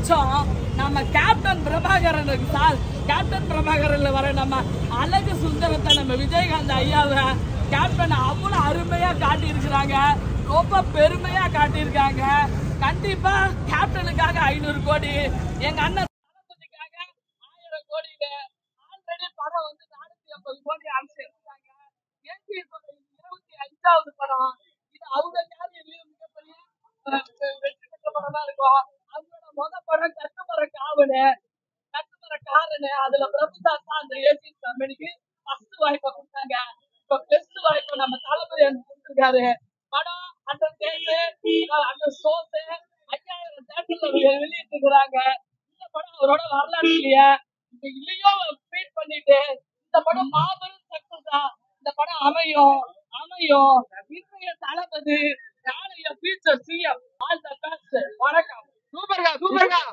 நினைச்சோம் நம்ம captain பிரபாகரனுக்கு sir captain பிரபாகரன்ல வர நம்ம அழகு சுந்தரத்தை நம்ம விஜயகாந்த் ஐயாவை கேப்டன் அவ்வளவு அருமையா காட்டி இருக்கிறாங்க, ரொம்ப பெருமையா காட்டியிருக்காங்க. கண்டிப்பா கேப்டனுக்காக 500 கோடி, எங்க அண்ணன் தளபதிக்காக 1000 கோடியில ஆல்ரெடி படம் வந்து 450 கோடி அடிச்சிருக்காங்க. 25வது படம் இது. அவங்க கேரியர்லயும் மிகப்பெரிய வெற்றி பெற்ற படமா இருக்கும். அவங்களோட முதல் படம் கட்டுமரக்காரனு, அதுல பிரபுதாஸ் தான் அந்த ஏசி கம்பெனிக்கு ஃபர்ஸ்ட் வாய்ப்பை கொடுத்தாங்க. இப்ப பெஸ்ட் வாய்ப்பு நம்ம தளபதி கொடுத்திருக்காரு. படம் அந்த அந்த ஷோஸ் 5000 தேட்டர்ல வெளியிட்டு இருக்கிறாங்க. இந்த படம் அவரோட வரலாற்றுலயே இல்லையோ ஃபீட் பண்ணிட்டு இந்த படம் மாபெரும் சக்சஸ் தான். இந்த படம் அமையும். இன்றைய தளபதி, நாளைய future CM. All the best. வணக்கம். சூப்பர்கா.